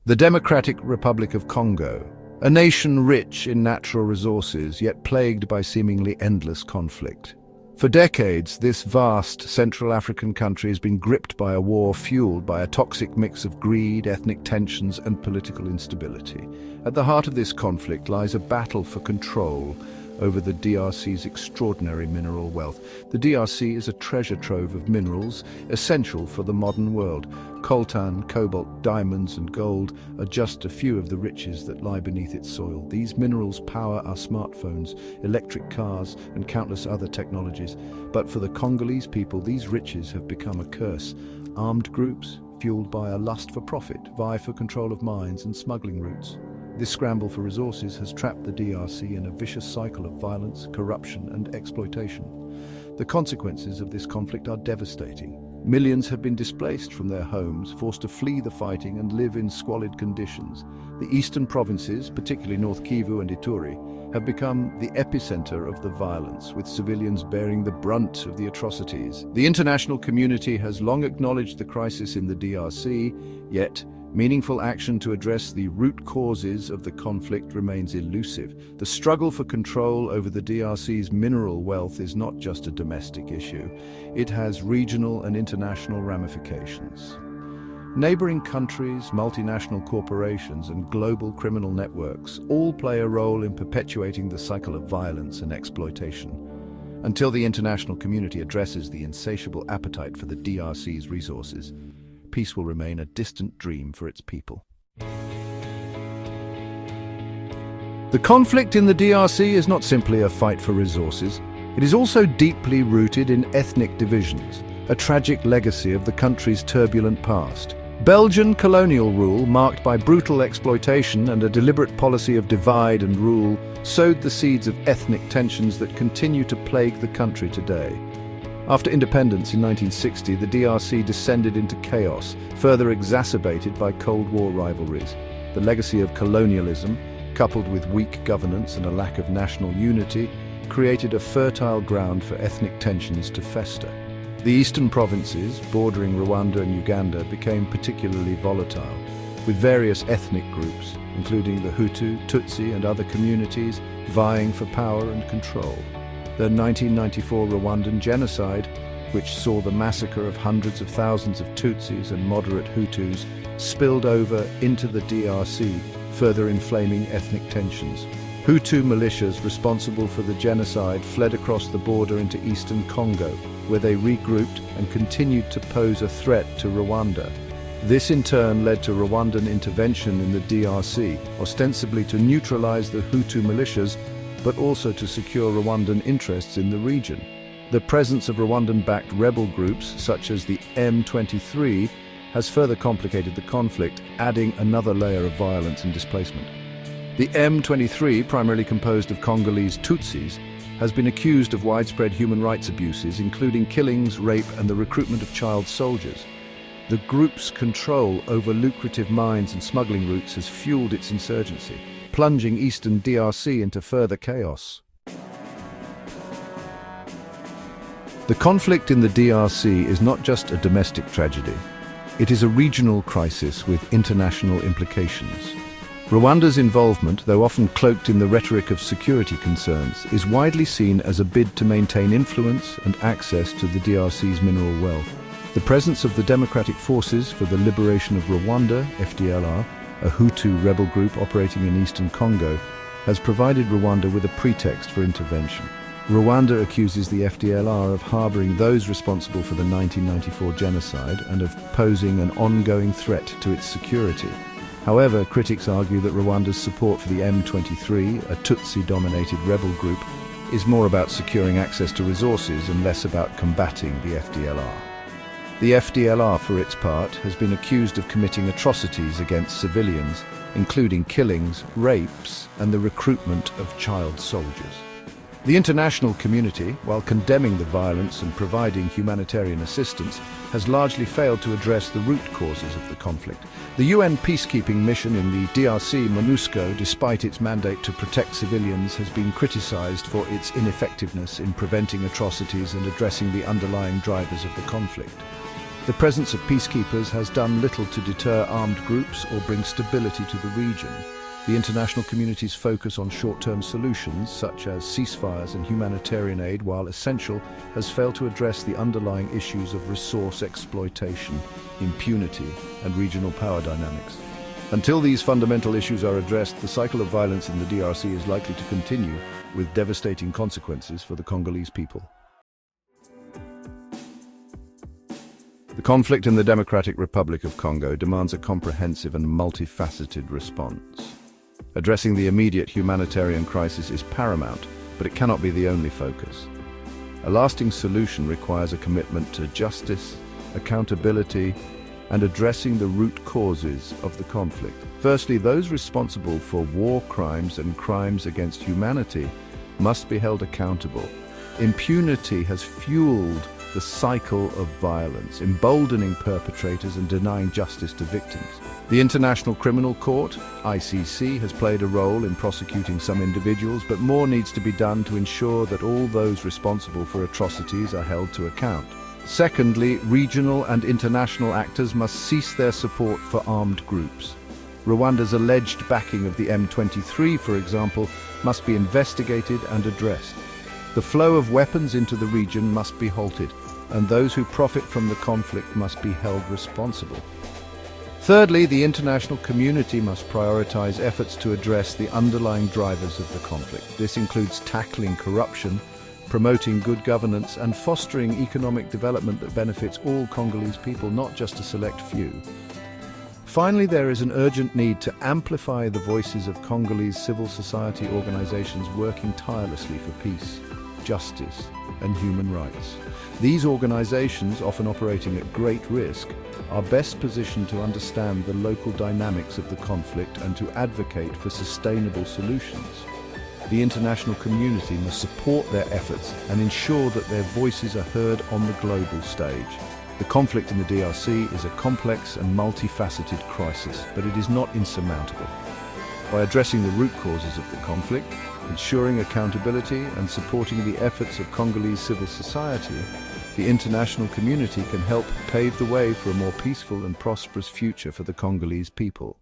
The Democratic Republic of Congo, a nation rich in natural resources yet plagued by seemingly endless conflict. For decades, this vast Central African country has been gripped by a war fueled by a toxic mix of greed, ethnic tensions, and political instability. At the heart of this conflict lies a battle for control over the DRC's extraordinary mineral wealth. The DRC is a treasure trove of minerals essential for the modern world. Coltan, cobalt, diamonds, and gold are just a few of the riches that lie beneath its soil. These minerals power our smartphones, electric cars, and countless other technologies. But for the Congolese people, these riches have become a curse. Armed groups, fueled by a lust for profit, vie for control of mines and smuggling routes. This scramble for resources has trapped the DRC in a vicious cycle of violence, corruption, and exploitation. The consequences of this conflict are devastating. Millions have been displaced from their homes, forced to flee the fighting and live in squalid conditions. The eastern provinces, particularly North Kivu and Ituri, have become the epicenter of the violence, with civilians bearing the brunt of the atrocities. The international community has long acknowledged the crisis in the DRC, yet meaningful action to address the root causes of the conflict remains elusive. The struggle for control over the DRC's mineral wealth is not just a domestic issue. It has regional and international ramifications. Neighboring countries, multinational corporations, and global criminal networks all play a role in perpetuating the cycle of violence and exploitation. Until the international community addresses the insatiable appetite for the DRC's resources, peace will remain a distant dream for its people. The conflict in the DRC is not simply a fight for resources. It is also deeply rooted in ethnic divisions, a tragic legacy of the country's turbulent past. Belgian colonial rule, marked by brutal exploitation and a deliberate policy of divide and rule, sowed the seeds of ethnic tensions that continue to plague the country today. After independence in 1960, the DRC descended into chaos, further exacerbated by Cold War rivalries. The legacy of colonialism, coupled with weak governance and a lack of national unity, created a fertile ground for ethnic tensions to fester. The eastern provinces, bordering Rwanda and Uganda, became particularly volatile, with various ethnic groups, including the Hutu, Tutsi, and other communities, vying for power and control. The 1994 Rwandan genocide, which saw the massacre of hundreds of thousands of Tutsis and moderate Hutus, spilled over into the DRC, further inflaming ethnic tensions. Hutu militias responsible for the genocide fled across the border into eastern Congo, where they regrouped and continued to pose a threat to Rwanda. This in turn led to Rwandan intervention in the DRC, ostensibly to neutralize the Hutu militias, but also to secure Rwandan interests in the region. The presence of Rwandan-backed rebel groups, such as the M23, has further complicated the conflict, adding another layer of violence and displacement. The M23, primarily composed of Congolese Tutsis, has been accused of widespread human rights abuses, including killings, rape, and the recruitment of child soldiers. The group's control over lucrative mines and smuggling routes has fueled its insurgency, plunging eastern DRC into further chaos. The conflict in the DRC is not just a domestic tragedy. It is a regional crisis with international implications. Rwanda's involvement, though often cloaked in the rhetoric of security concerns, is widely seen as a bid to maintain influence and access to the DRC's mineral wealth. The presence of the Democratic Forces for the Liberation of Rwanda, FDLR, a Hutu rebel group operating in eastern Congo, has provided Rwanda with a pretext for intervention. Rwanda accuses the FDLR of harboring those responsible for the 1994 genocide and of posing an ongoing threat to its security. However, critics argue that Rwanda's support for the M23, a Tutsi-dominated rebel group, is more about securing access to resources and less about combating the FDLR. The FDLR, for its part, has been accused of committing atrocities against civilians, including killings, rapes, and the recruitment of child soldiers. The international community, while condemning the violence and providing humanitarian assistance, has largely failed to address the root causes of the conflict. The UN peacekeeping mission in the DRC, MONUSCO, despite its mandate to protect civilians, has been criticized for its ineffectiveness in preventing atrocities and addressing the underlying drivers of the conflict. The presence of peacekeepers has done little to deter armed groups or bring stability to the region. The international community's focus on short-term solutions, such as ceasefires and humanitarian aid, while essential, has failed to address the underlying issues of resource exploitation, impunity, and regional power dynamics. Until these fundamental issues are addressed, the cycle of violence in the DRC is likely to continue, with devastating consequences for the Congolese people. The conflict in the Democratic Republic of Congo demands a comprehensive and multifaceted response. Addressing the immediate humanitarian crisis is paramount, but it cannot be the only focus. A lasting solution requires a commitment to justice, accountability, and addressing the root causes of the conflict. Firstly, those responsible for war crimes and crimes against humanity must be held accountable. Impunity has fueled the cycle of violence, emboldening perpetrators and denying justice to victims. The International Criminal Court, ICC, has played a role in prosecuting some individuals, but more needs to be done to ensure that all those responsible for atrocities are held to account. Secondly, regional and international actors must cease their support for armed groups. Rwanda's alleged backing of the M23, for example, must be investigated and addressed. The flow of weapons into the region must be halted, and those who profit from the conflict must be held responsible. Thirdly, the international community must prioritize efforts to address the underlying drivers of the conflict. This includes tackling corruption, promoting good governance, and fostering economic development that benefits all Congolese people, not just a select few. Finally, there is an urgent need to amplify the voices of Congolese civil society organizations working tirelessly for peace, justice, and human rights. These organizations, often operating at great risk, are best positioned to understand the local dynamics of the conflict and to advocate for sustainable solutions. The international community must support their efforts and ensure that their voices are heard on the global stage. The conflict in the DRC is a complex and multifaceted crisis, but it is not insurmountable. By addressing the root causes of the conflict, ensuring accountability, and supporting the efforts of Congolese civil society, the international community can help pave the way for a more peaceful and prosperous future for the Congolese people.